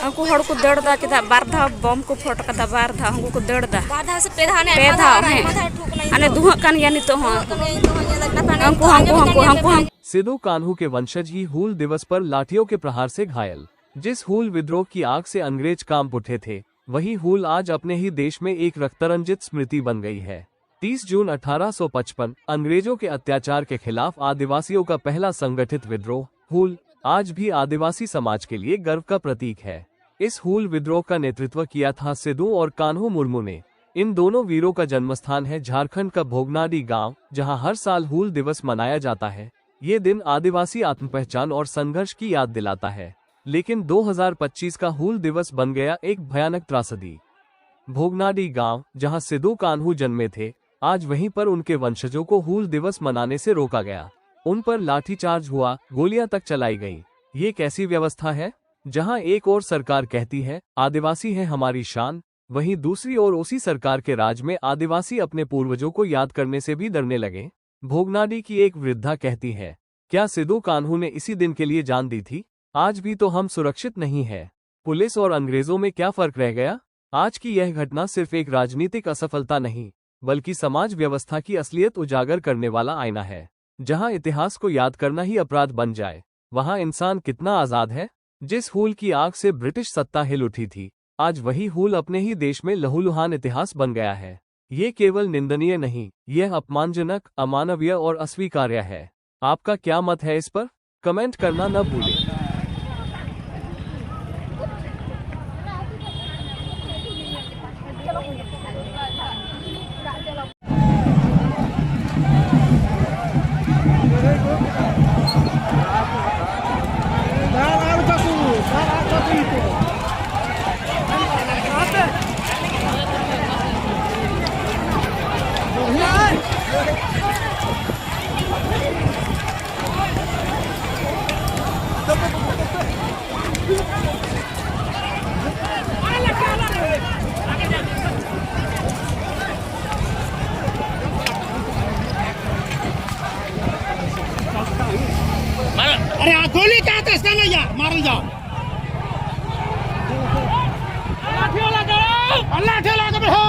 हमको हड़ को दड़ दा के बार धा बम को फोट का बार धा हमको को दड़ दा बार धा से पेधा ने अने दुहा कान यानी तो हां हमको सिद्धू कान्हू के वंशज ही हूल दिवस पर लाठियों के प्रहार से घायल। जिस हूल विद्रोह की आग से अंग्रेज कांप उठे थे, वही हूल आज अपने ही देश में एक रक्तरंजित स्मृति बन गई है। 30 जून 1855 अंग्रेजों के अत्याचार के खिलाफ आदिवासियों का पहला संगठित विद्रोह हूल आज भी आदिवासी समाज के लिए गर्व का प्रतीक है। इस हूल विद्रोह का नेतृत्व किया था सिद्धू और कान्हू मुर्मू ने। इन दोनों वीरों का जन्मस्थान है झारखंड का भोगनाडी गांव, जहां हर साल हूल दिवस मनाया जाता है। ये दिन आदिवासी आत्मपहचान और संघर्ष की याद दिलाता है। लेकिन 2025 का हूल दिवस बन गया एक भयानक त्रासदी। भोगनाडी गांव, जहां सिद्धू कान्हू जन्मे थे, आज वहीं पर उनके वंशजों को हूल दिवस मनाने से रोका गया। उन पर लाठीचार्ज हुआ, गोलियां तक चलाई गई। ये कैसी व्यवस्था है, जहां एक ओर सरकार कहती है आदिवासी है हमारी शान, वहीं दूसरी ओर उसी सरकार के राज में आदिवासी अपने पूर्वजों को याद करने से भी डरने लगे। भोगनाडी की एक वृद्धा कहती है, क्या सिद्धू कान्हू ने इसी दिन के लिए जान दी थी? आज भी तो हम सुरक्षित नहीं है। पुलिस और अंग्रेजों में क्या फर्क रह गया? आज की यह घटना सिर्फ एक राजनीतिक असफलता नहीं, बल्कि समाज व्यवस्था की असलियत उजागर करने वाला आईना है। जहां इतिहास को याद करना ही अपराध बन जाए, वहां इंसान कितना आजाद है? जिस हूल की आग से ब्रिटिश सत्ता हिल उठी थी, आज वही हूल अपने ही देश में लहूलुहान इतिहास बन गया है। ये केवल निंदनीय नहीं, यह अपमानजनक, अमानवीय और अस्वीकार्य है। आपका क्या मत है इस पर? कमेंट करना न भूलें। अरे गोली क्या नहीं यार, मारो जाओ। अल्लाह ठेला के बैठो।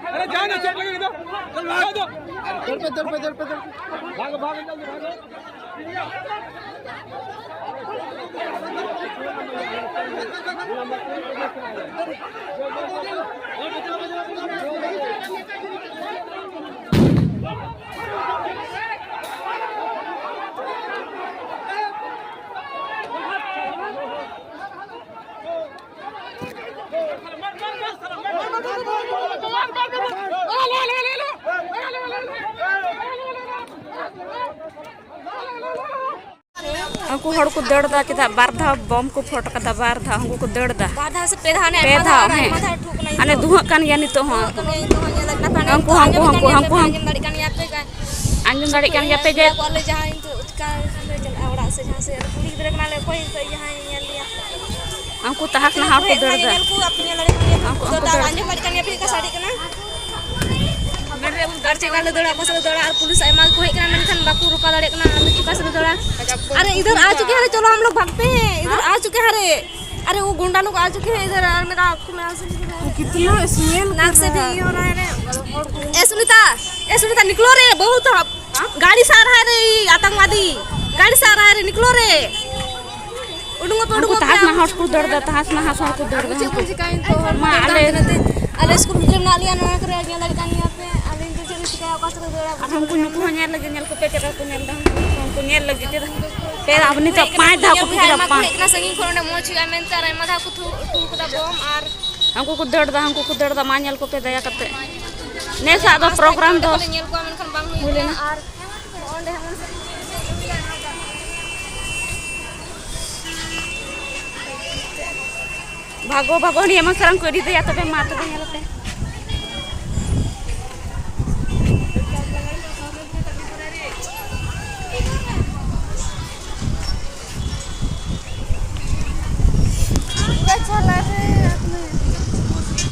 अरे जाओ ना, चल लगे इधर, चल भाग दो, दर पे हमको हड़ को दड़ दा किता बार धा बम को फोट कदा बार धा हमको को दड़ दा बाधा से पेधा ने पे धा है माथा ठुक नहीं अने दुहा कान यानी तो हां हमको गाड़ी कान या पे का अंजन गाड़ी कान या पे जे कॉलेज जहां तो उसका आवड़ा से जहां से पुलिस ब्रेक ना ले कोई तो यहां ये लिया हमको तहक ना हड़ को दड़ दा को अपने लड़के हमको तो अंजन गाड़ी कान या पे का साड़ी का ना मेरे घर से गाले दौड़ा को से दौड़ा और पुलिस आइमा को है ना मेंशन बाकू रुका दड़े ना हम चुका से दौड़ा अरे इधर आ चुके हैं चलो हम लोग भागते हैं इधर आ चुके हैं अरे वो गुंडा लोग आ चुके हैं इधर और मेरा आंखों में आंसू कितना स्मेल नाक से भी ये हो रहा है रे ए सुनीता निकलो रे बहुत गाड़ी से आ रहा है रे आतंकवादी गाड़ी से आ रहा है रे निकलो रे उड़ूंगा तहक ना हड़ को दड़ दा तहक ना हड़ को दड़ दा मां अले स्कूल में ना लिया ना करे अगला लड़का नहीं पे अले तो चली शिकायत का से दौड़ा हमको नुको नेल लगे नेल को पे तेरा को नेल दा हमको नेल लगे तेरा पेर अपनी तो पांच धा को तेरा पांच इतना संगीन कोने मोच का में तारे मधा को ठुक का बम और हमको को दड़ दा मां नेल को पे दया करते ने सादा प्रोग्राम दो नेल को मन खन बांग हुई और ओंडे हम भागो भागो नियम सरम करी दे या तो पे मार तो नेल पे